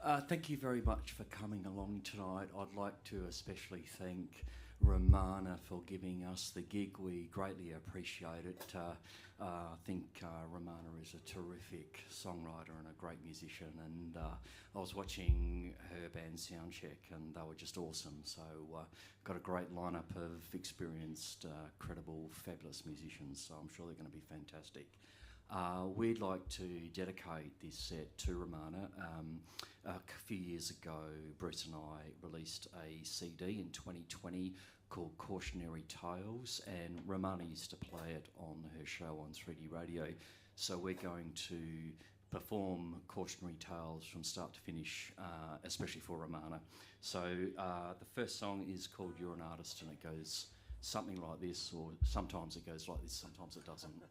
Thank you very much for coming along tonight. I'd like to especially thank Romana for giving us the gig. We greatly appreciate it. I think Romana is a terrific songwriter and a great musician, and I was watching her band Soundcheck and they were just awesome. So got a great lineup of experienced, credible, fabulous musicians, so I'm sure they're going to be fantastic. We'd like to dedicate this set to Romana. A few years ago, Bruce and I released a CD in 2020 called Cautionary Tales, and Romana used to play it on her show on 3D Radio. So we're going to perform Cautionary Tales from start to finish, especially for Romana. So the first song is called You're an Artist, and it goes something like this, or sometimes it goes like this, sometimes it doesn't.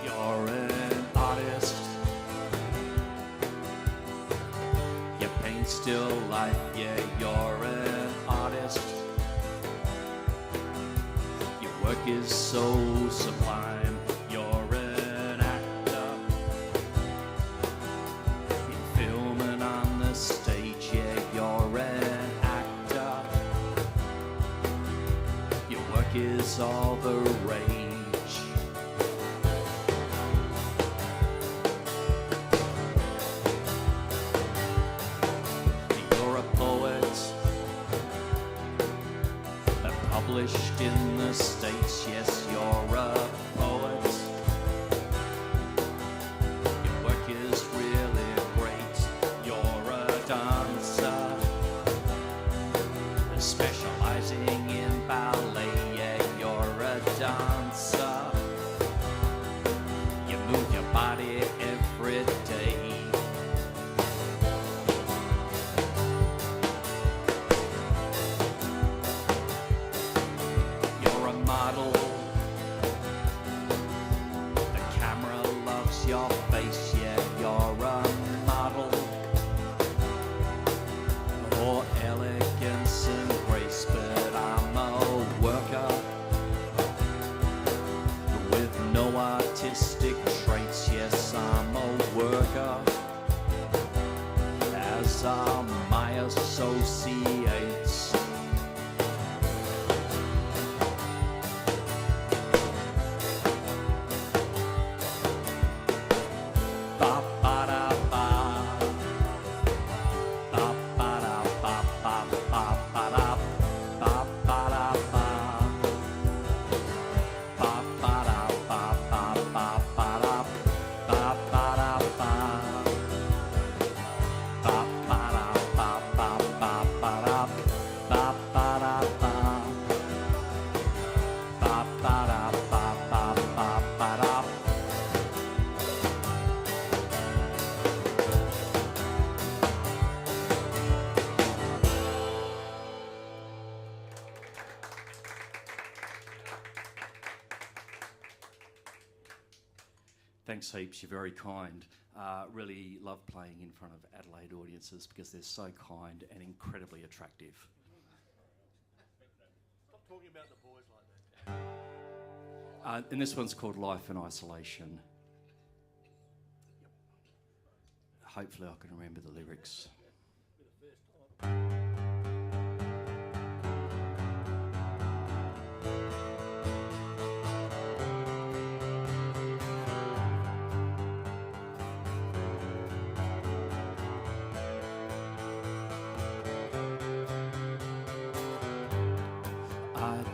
You're an artist, you paint still life, yeah, you're an artist. Your work is so sublime, you're an actor. In film and on the stage, yeah, you're an actor. Your work is all the rage. Published in the States, yes, you're a poet. Your work is really great. You're a dancer, specializing in ballet. Yeah, you're a dancer. You move your body every day. Your face, yeah, you're a model. For elegance and grace, but I'm a worker with no artistic traits. Yes, I'm a worker, as are my associates. Thanks heaps, you're very kind. Really love playing in front of Adelaide audiences because they're so kind and incredibly attractive. Stop talking about the boys like that. And this one's called Life in Isolation. Hopefully I can remember the lyrics.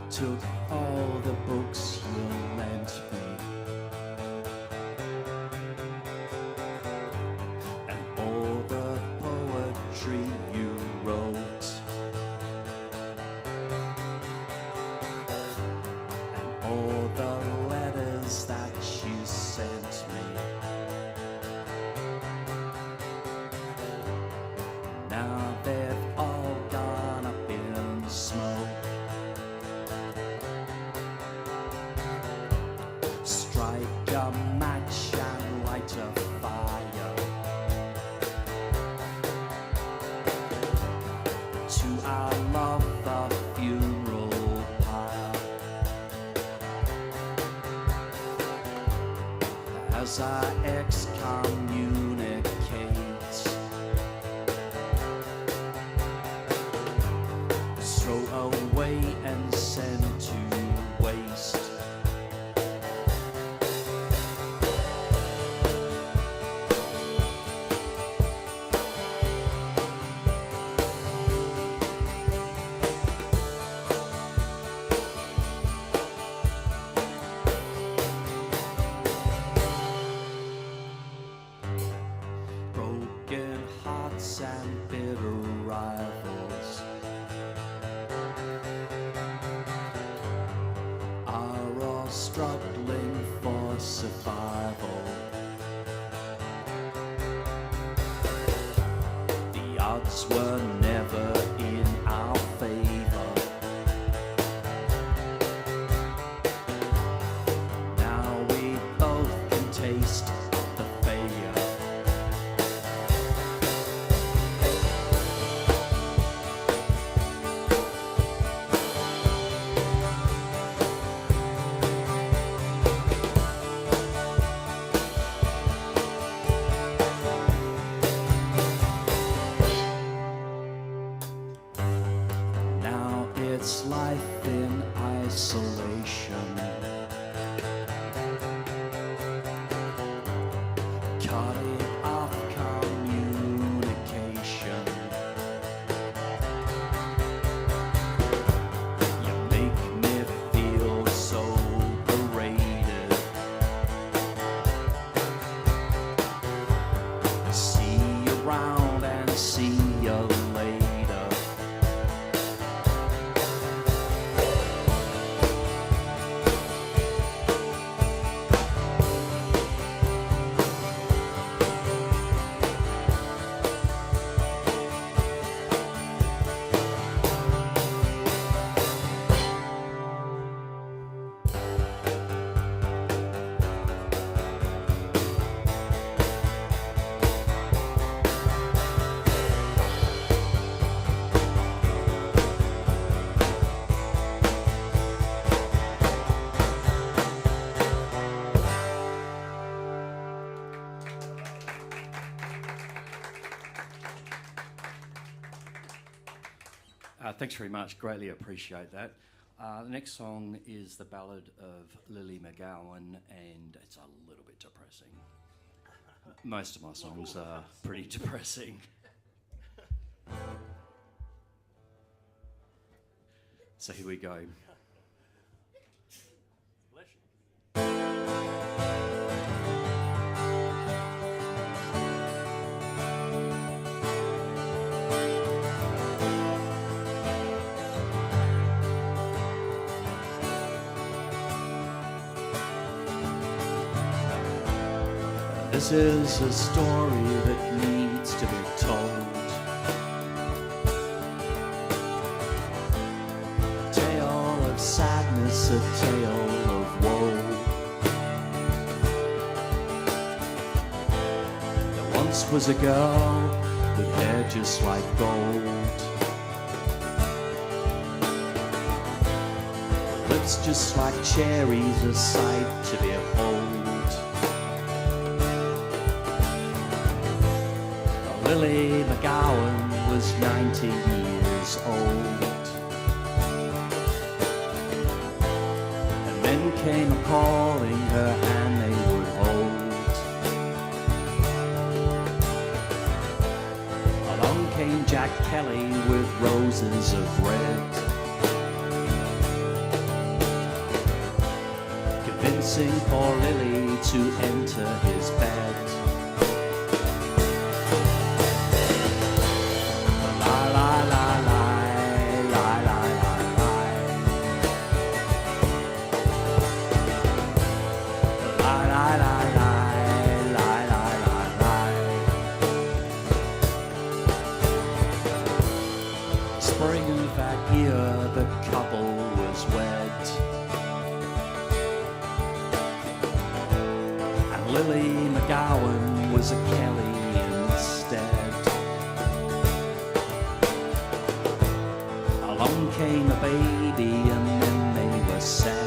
Took all the books you lent me and all the poetry you wrote and all the letters that you sent me. Now they've all gone up in smoke. as I excommunicate. Throw away and send to waste. Broken hearts and bitter rivals are all struggling for survival. The odds were never in our favor. Now we both can taste the failure. Now it's life in isolation, cutting off communication. You make me feel so berated. See you around and see you later. Thanks very much, greatly appreciate that. The next song is the ballad of Lily McGowan, and it's a little bit depressing. Most of my songs are pretty depressing. So here we go. This is a story that needs to be told. A tale of sadness, a tale of woe. There once was a girl with hair just like gold, lips just like cherries, a sight to behold. Lily McGowan was 90 years old, and men came a-calling her and they would hold. Along came Jack Kelly with roses of red, convincing poor Lily to enter his bed. Spring of that year, the couple was wed, and Lily McGowan was a Kelly instead. Along came a baby and then they were set.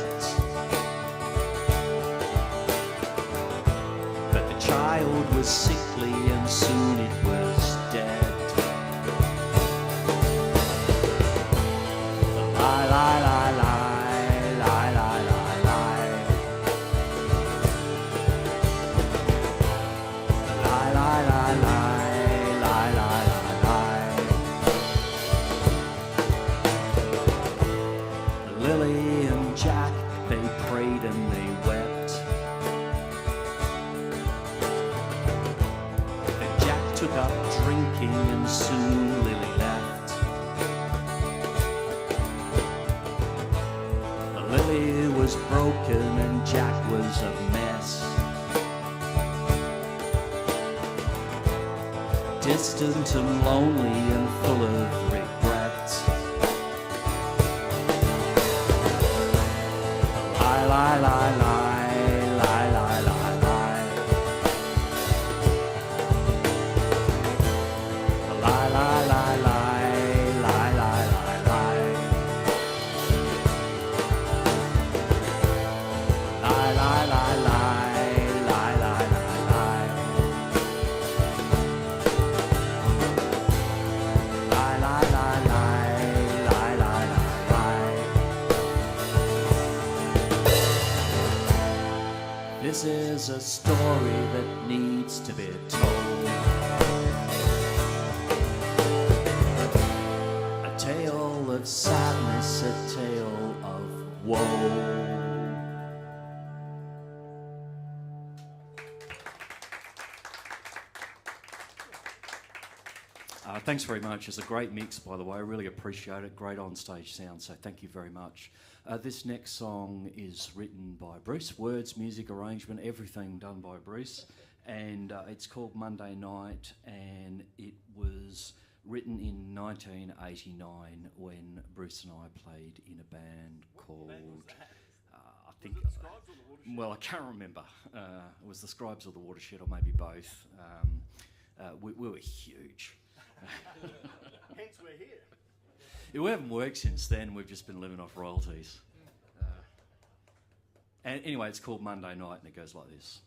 was sickly and soon it was dead. Lie, lie, lie, lie, lie, lie, lie, lie. Lie, lie, lie, lie, lie, lie, lie, lie. Lily and Jack, they prayed and they wept. And Jack took up drinking and soon Lily left. Lily was broken and Jack was a mess. Distant and lonely and full of regret. Lie, lie, lie, lie, lie, lie, lie, lie. Lie, lie, lie, lie, lie, lie, lie, lie. Lie, lie, lie, lie, lie, lie, lie, lie. Lie, lie, lie, lie, lie, lie, lie, lie. This is a story that needs to be told. A tale of sadness, a tale of woe. Thanks very much. It's a great mix, by the way. I really appreciate it. Great on-stage sound, so thank you very much. This next song is written by Bruce. Words, music, arrangement, everything done by Bruce. And it's called Monday Night, and it was written in 1989 when Bruce and I played in a band called... I think... Well, I can't remember. It was the Scribes of the Watershed, or maybe both. We were huge. Hence we're here. Yeah, we haven't worked since then. We've just been living off royalties. And anyway, it's called Monday Night, and it goes like this.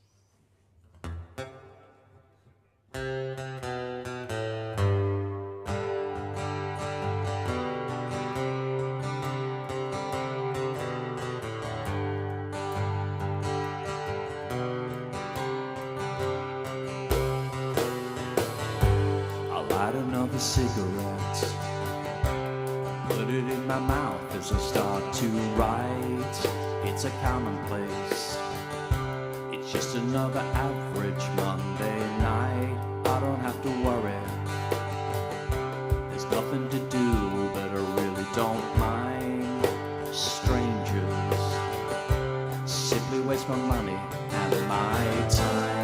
Another cigarette, put it in my mouth as I start to write. It's a commonplace, it's just another average Monday night. I don't have to worry, there's nothing to do, but I really don't mind. Strangers simply waste my money and my time.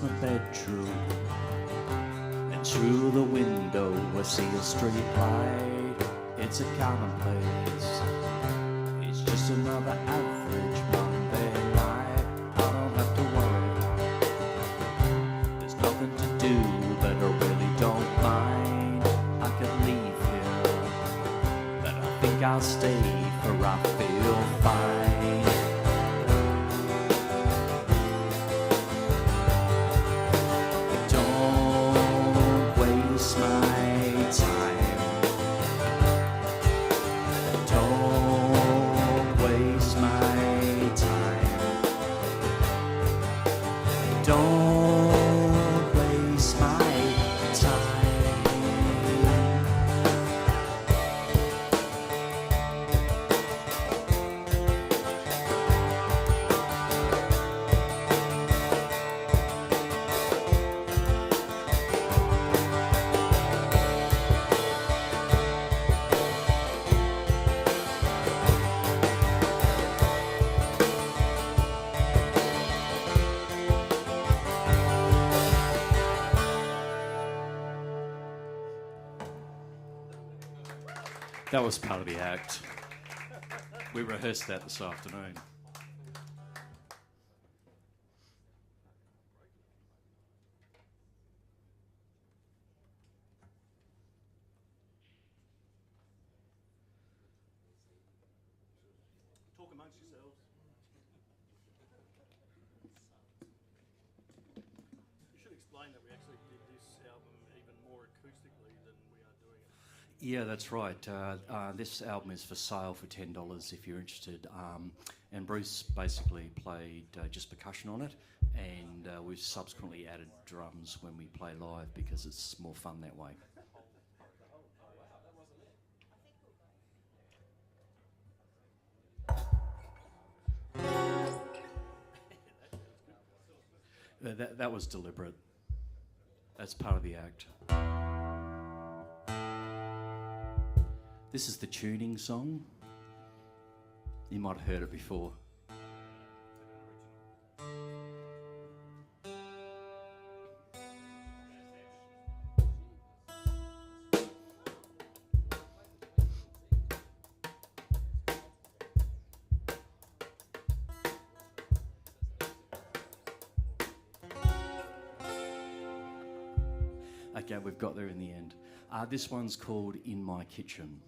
My bedroom, and through the window I see a street light. It's a commonplace, it's just another average Monday night. I don't have to worry, there's nothing to do, but I really don't mind. I could leave here, but I think I'll stay, for I feel fine. Don't waste my Don't waste my time. That was part of the act. We rehearsed that this afternoon. Talk amongst yourselves. You should explain that we actually did this album even more acoustically than we are doing it. Yeah, that's right. This album is for sale for $10 if you're interested. And Bruce basically played just percussion on it, and we've subsequently added drums when we play live because it's more fun that way. That was deliberate. That's part of the act. This is the tuning song. You might have heard it before. Okay, we've got there in the end. This one's called In My Kitchen.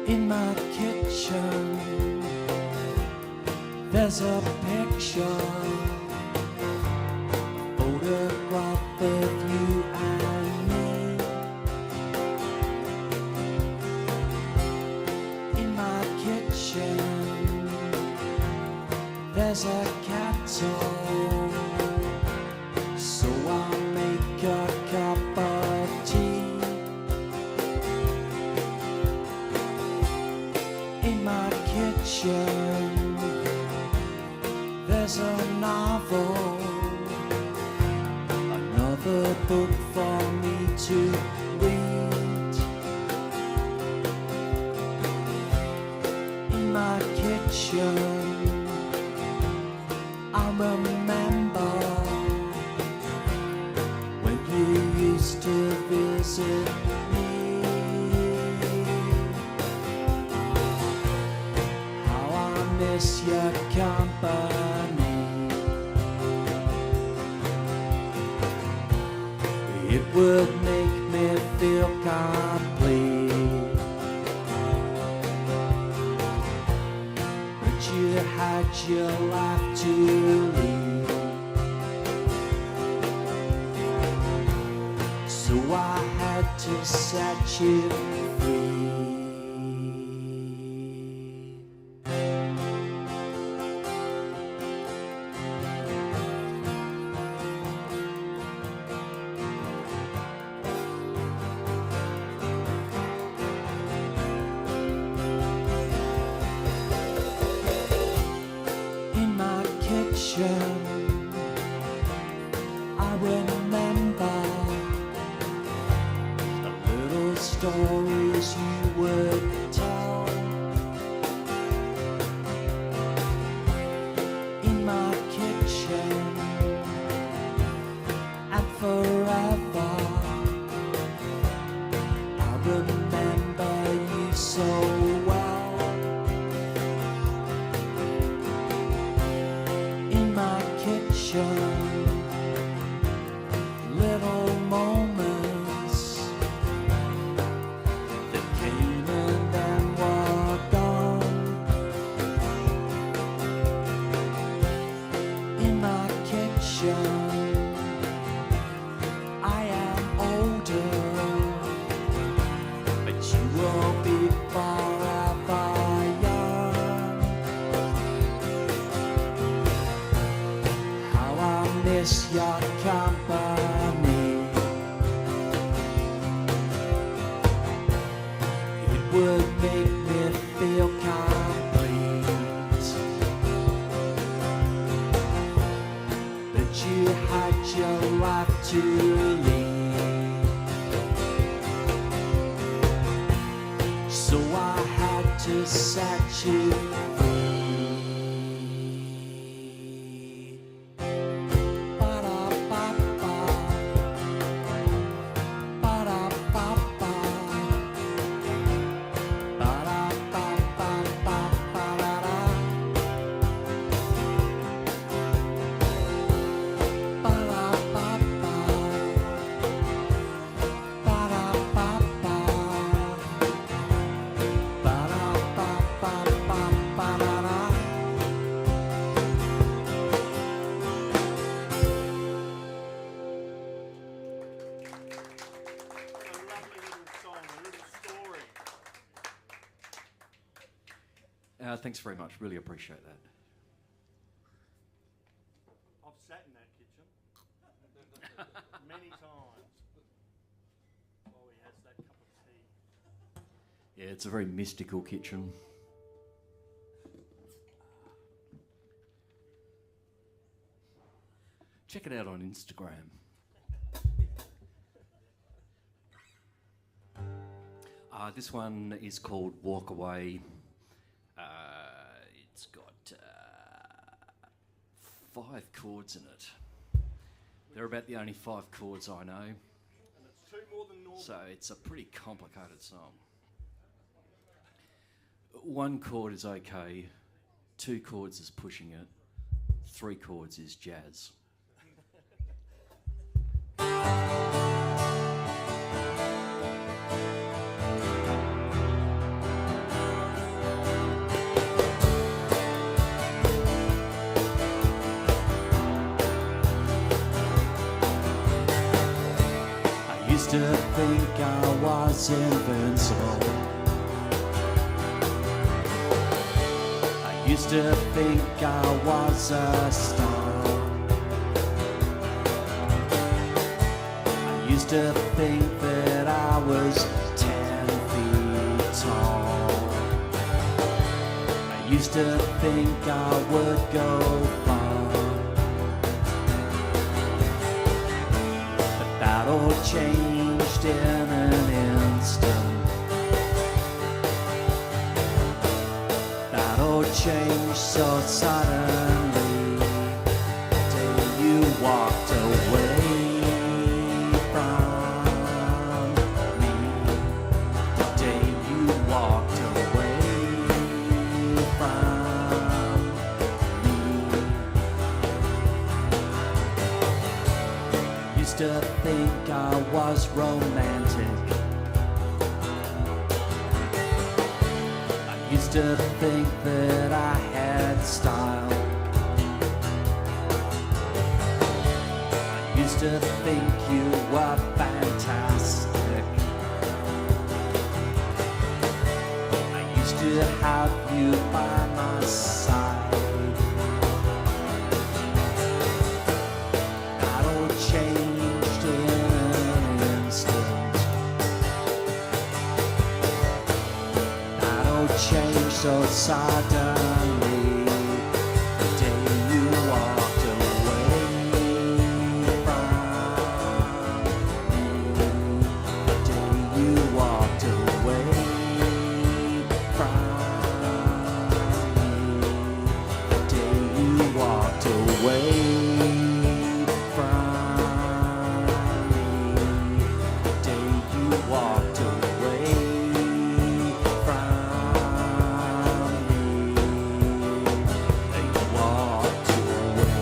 In my kitchen, there's a picture, photograph of you and me. In my kitchen, there's a kettle, so I'll make a cup of tea. In my kitchen, there's a novel, another book for me to read. In my kitchen, I remember when you used to visit me. Miss your company. It would make me feel complete. But you had your life to lead, so I had to set you free. I remember the little stories you would tell. In my kitchen, and forever I remember you so well. kitchen, little moments that came and then were gone. In my kitchen, I am older, but you will be forever young. How I miss your company. It would make me feel complete, but you had your life to lead, so I had to set you free. Ba-da-ba-ba, ba-da-ba-ba, ba-da-ba-ba-ba-ba-da-da. Ba-da-ba-ba, ba-da-ba-ba, ba-da-ba-ba-ba-ba-da-da. A lovely little song, a little story. Thanks very much. Really appreciate that. I've sat in that kitchen many times while he has that cup of tea. Yeah, it's a very mystical kitchen. Check it out on Instagram. This one is called Walk Away. It's got 5 chords in it. They're about the only 5 chords I know, And it's 2 more than normal. so it's a pretty complicated song. 1 chord is okay, 2 chords is pushing it, 3 chords is jazz. I used to think I was invincible. I used to think I was a star. I used to think that I was 10 feet tall. I used to think I would go far. But that all changed in an instant. That all changed so suddenly. The day you walked away from me. The day you walked away from me. Used to think I was romantic. I used to think that I had style. I used to think you were fantastic. I used to have you by my side. That all changed in an instant. That all changed so suddenly. The day you walked away from me. The day you walked away from me. The day you walked away from me. The day you walked away from me. You walked away.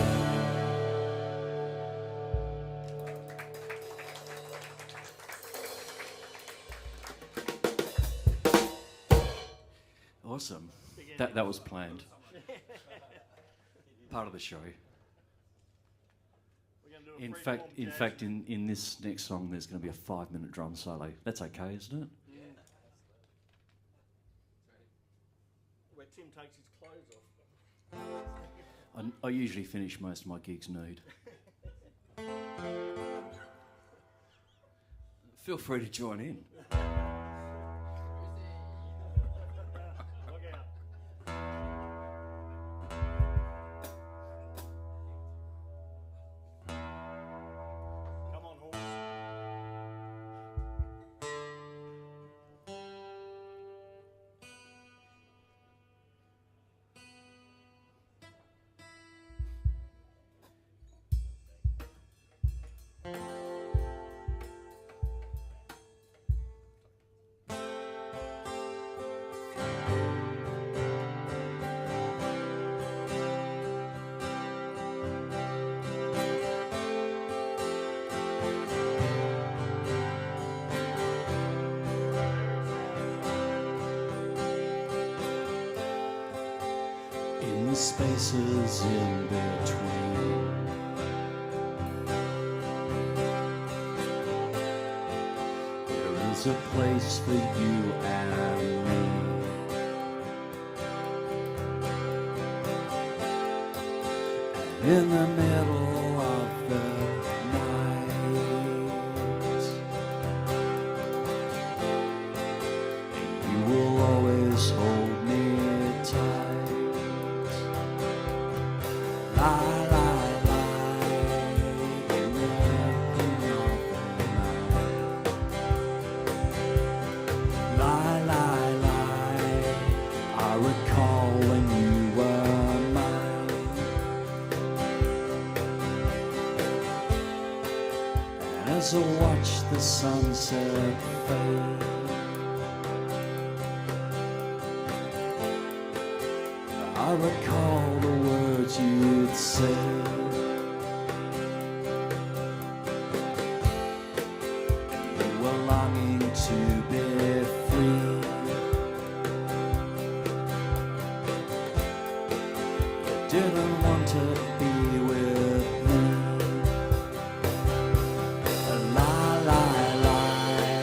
pretending. That was planned. Part of the show. We're going to do a In free-form fact, jazz. in this next song, there's going to be a 5-minute drum solo. That's okay, isn't it? Where Tim takes his clothes off. I usually finish most of my gigs nude. Feel free to join in. Look out. Come on, horse. In the spaces in between, there is a place for you and me. And in the middle of the night, you will always hold me tight. Lie, lie, lie, in the evening of the night. Lie, lie, lie, I recall when you were mine. And as I watch the sunset fade, I recall the words you'd say. You were longing to be free. You didn't want to be with me. Lie, lie, lie,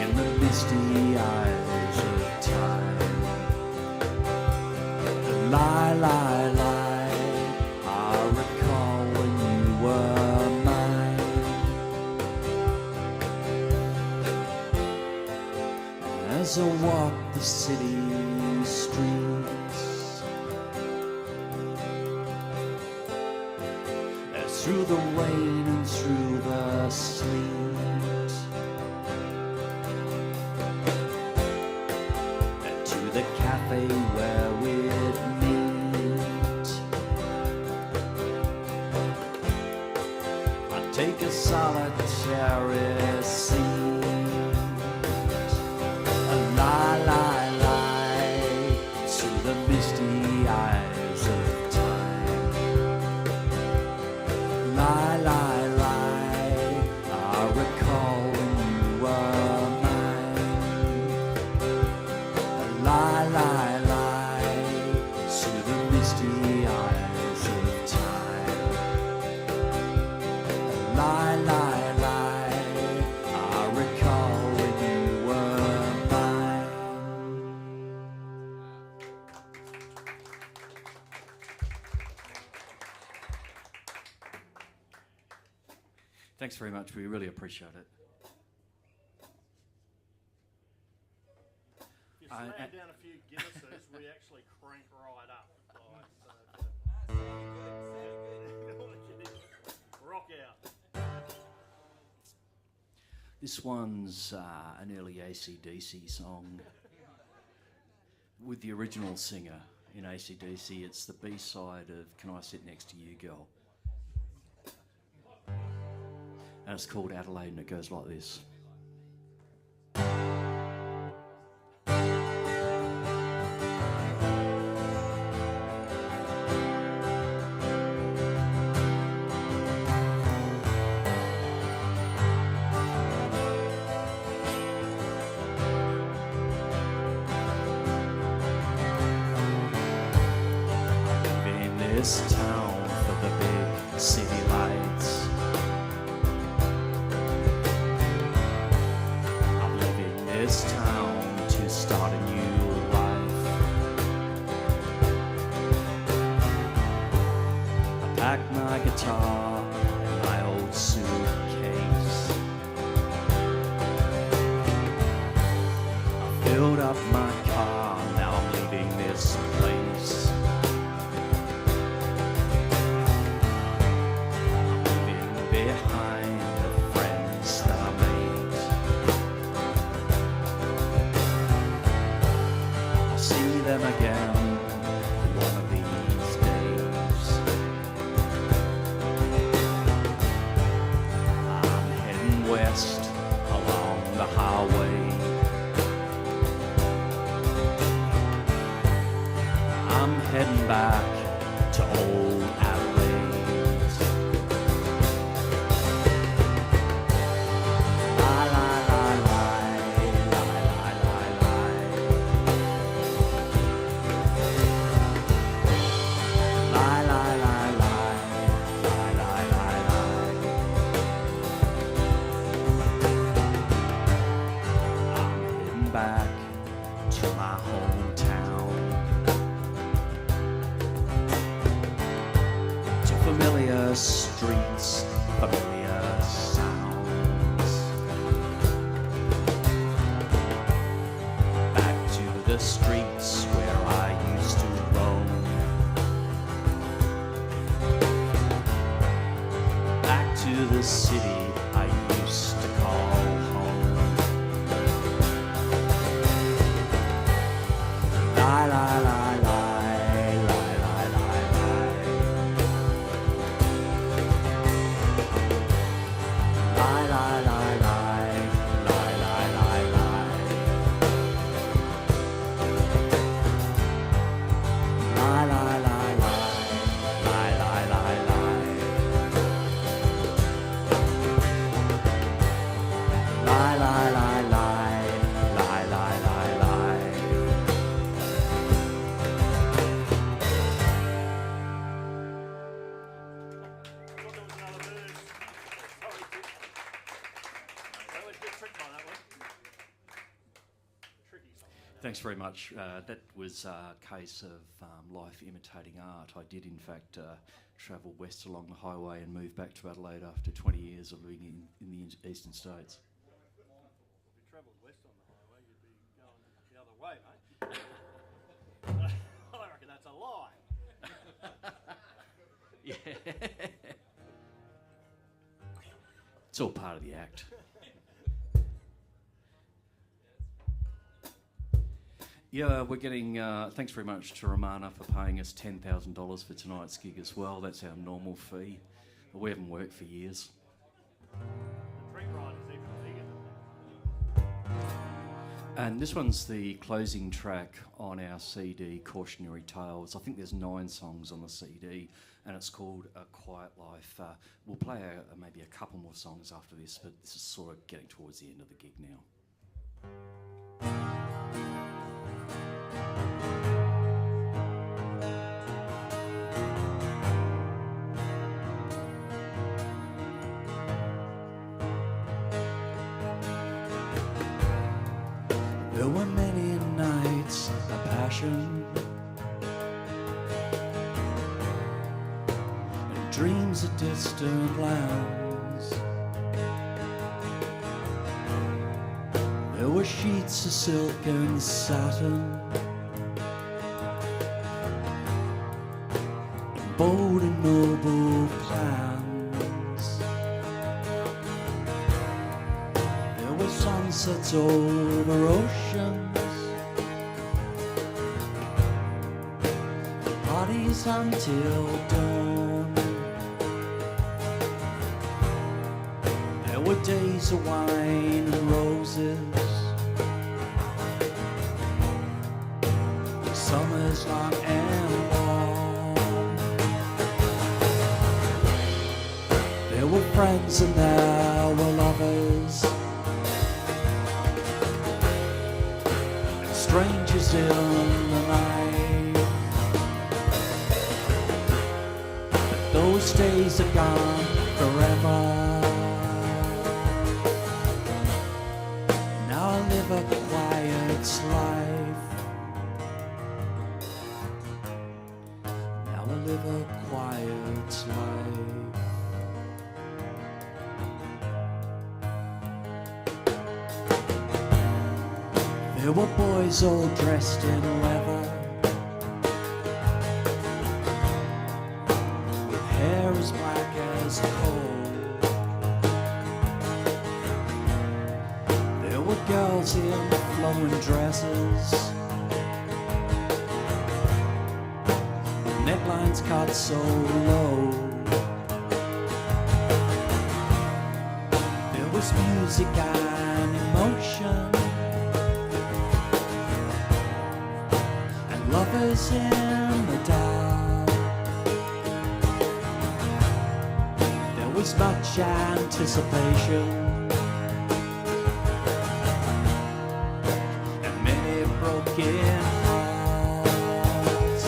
in the misty eyes of time. Lie, lie, lie, I recall when you were mine. As I walk the city streets, through the rain and through the sleet, to the cafe where we'd meet, I'd take a solitary seat. Lie, lie, lie, to the misty eyes of time. Lie, lie, lie, I recall when you were mine. Lie, lie, lie, to the misty eyes of time. Lie, lie, lie, I recall when you were mine. Thanks very much. We really appreciate it. If you slam down a few Guinnesses, we actually crank right up. Rock out. This one's an early AC/DC song with the original singer in AC/DC. It's the B-side of Can I Sit Next to You, Girl? And it's called Adelaide, and it goes like this. this town for the big city lights. I'm leaving this town to start a new life. I packed my guitar and my old suitcase. I filled up my car, now I'm leaving this place. I'm leaving behind the friends that I made. I'll see them again one of these days. I'm heading west along the highway. I'm heading back to old Adelaide. La la la la, la la la la. La la la la, la la la la. I'm heading back to my hometown. Familiar streets, familiar sounds. Back to the streets where I used to roam. Back to the city I used to call home. La la la la, la la la la. La la la la, la la la la. La la la la, la la la la. La la la la, la la la la. Thought there was another verse. Sorry, Kit. That was a bit tricky on that one. Tricky song. Thanks very much. That was a case of life imitating art. I did, in fact, travel west along the highway and move back to Adelaide after 20 years of living in the eastern states. If you travelled west on the highway, you'd be going the other way, mate. I reckon that's a lie. Yeah. It's all part of the act. Yeah, we're getting, thanks very much to Romana for paying us $10,000 for tonight's gig as well. That's our normal fee. We haven't worked for years. The drink rider's even bigger than that. And this one's the closing track on our CD, Cautionary Tales. I think there's 9 songs on the CD, and it's called A Quiet Life. We'll play maybe a couple more songs after this, but this is sort of getting towards the end of the gig now. There were many nights of passion and dreams of distant lands. There were sheets of silk and satin and bold and noble plans. There were sunsets over oceans, parties until dawn. There were days of wine and roses, summers long and warm. There were friends and there were lovers, and strangers in the night. Those days are gone forever. Now I live a quiet life. Now I live a quiet life. There were boys all dressed in leather, with hair as black as coal. There were girls in flowing dresses, with necklines cut so low. There was music and emotion, lovers in the dark. There was much anticipation and many broken hearts.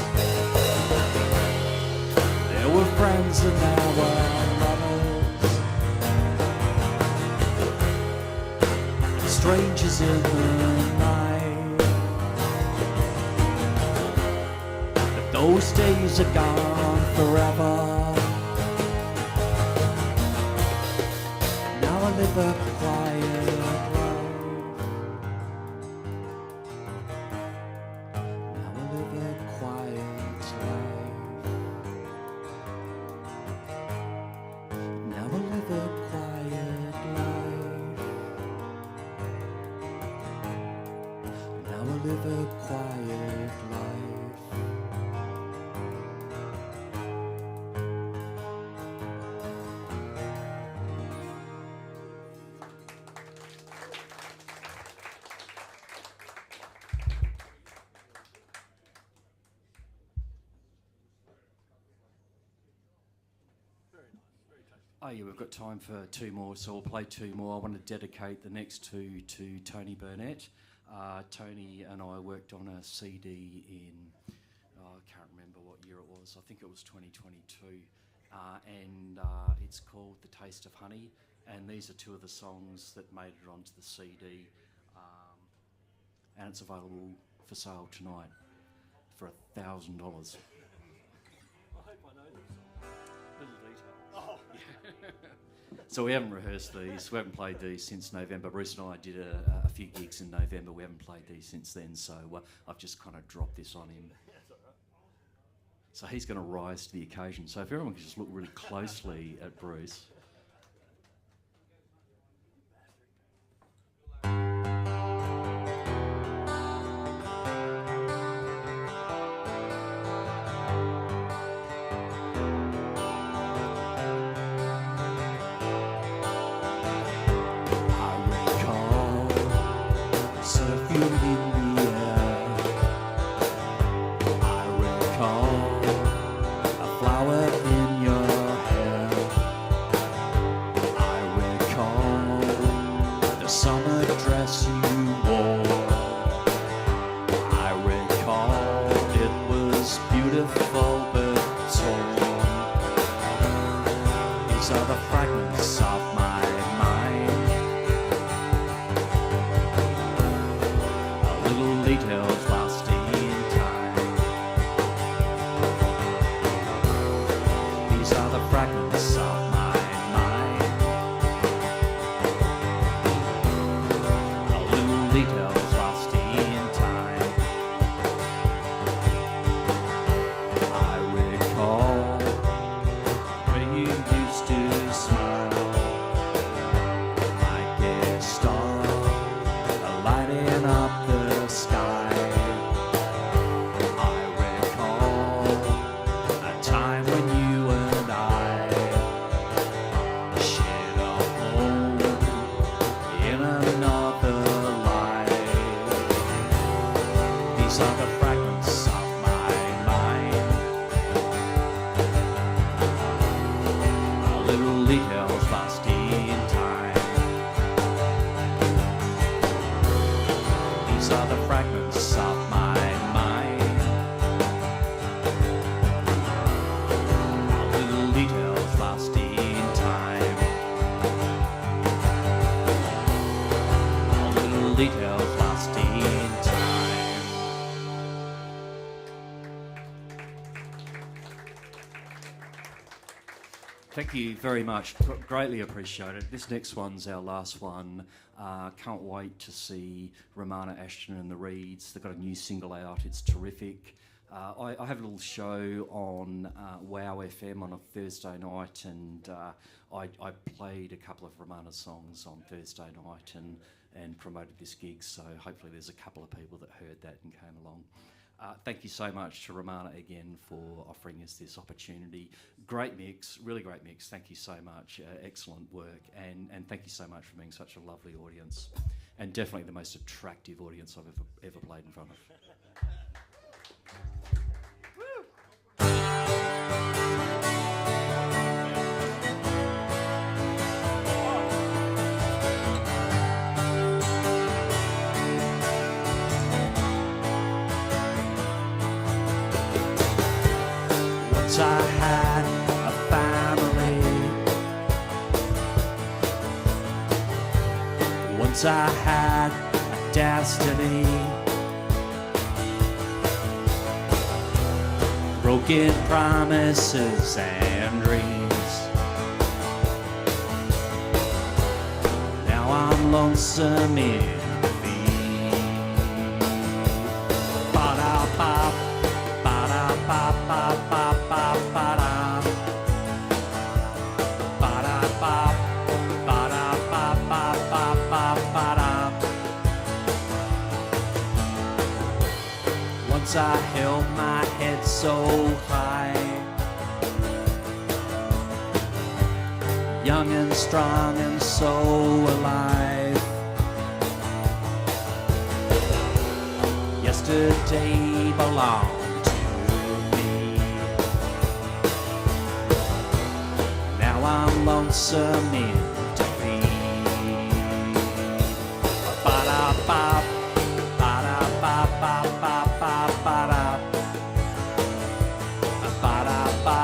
There were friends and there were lovers, strangers in the night. Those days are gone forever. Now I live a quiet life. Now I live a quiet life. Now I live a quiet life. Now I live a quiet life. Oh yeah, we've got time for two more, so we'll play two more. I want to dedicate the next two to Tony Burnett. Tony and I worked on a CD in, I can't remember what year it was, I think it was 2022, and it's called The Taste of Honey, and these are two of the songs that made it onto the CD, and it's available for sale tonight for $1,000. I hope I know this song. Little detail. Oh. So we haven't rehearsed these, we haven't played these since November. Bruce and I did a few gigs in November, we haven't played these since then, so I've just kind of dropped this on him. That's all right. So he's going to rise to the occasion. So if everyone could just look really closely at Bruce. Thank you very much. Greatly appreciate it. This next one's our last one. Can't wait to see Romana Ashton and the Reeds. They've got a new single out. It's terrific. I have a little show on Wow FM on a Thursday night, and I played a couple of Romana songs on Thursday night and promoted this gig, so hopefully there's a couple of people that heard that and came along. Thank you so much to Romana again for offering us this opportunity. Great mix, really great mix. Thank you so much. Excellent work, and thank you so much for being such a lovely audience, and definitely the most attractive audience I've ever played in front of. Once I had a family. Once I had a destiny. Broken promises and dreams. Now I'm lonesome in defeat. Ba-da-ba, ba-da-ba-ba-ba-ba-ba-da. Ba-da-ba, ba-da-ba-ba-ba-ba-ba-da. Once I held my head so high, young and strong and so alive. Yesterday belonged to me. Now I'm lonesome in defeat. Ba-da-ba, ba-da-ba-ba-ba-ba-ba-da. Ba-da-ba,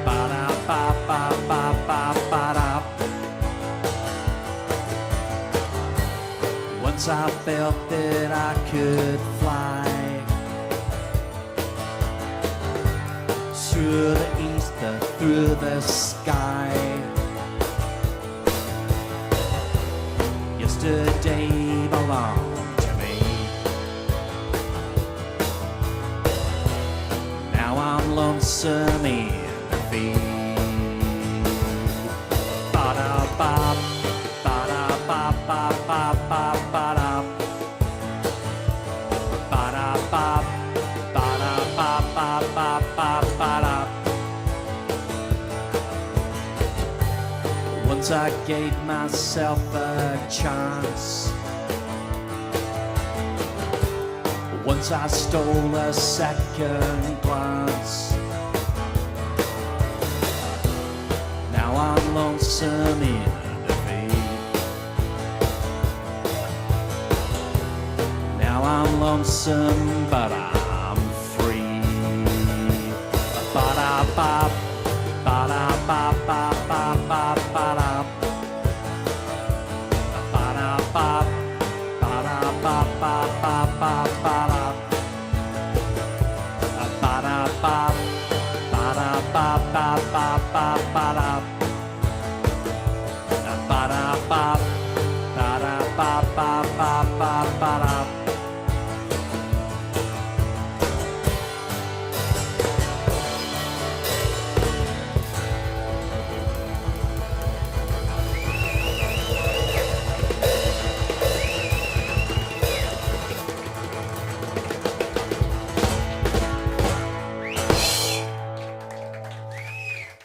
ba-da-ba-ba-ba-ba-ba-da. Once I felt that I could fly through the ether, through the sky. Yesterday belonged to me. Now I'm lonesome in defeat. Ba-da-ba, ba-da-ba-ba-ba-ba-ba-da. Ba-da-ba, ba-da-ba-ba-ba-ba-ba-da. Once I gave myself a chance. Once I stole a second glance. Now I'm lonesome in defeat. Now I'm lonesome, but I'm free. Ba-da-ba, ba-da-ba-ba-ba-ba-ba-da. Ba-da-ba, ba-da-ba-ba-ba-ba-ba-da. Ba-da-ba, ba-da-ba-ba-ba-ba-ba-da. Ba-da-ba, ba-da-ba-ba-ba-ba-ba-da.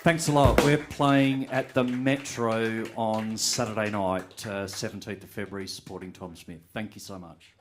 Thanks a lot. We're playing at the Metro on Saturday night, 17th of February, supporting Tom Smith. Thank you so much.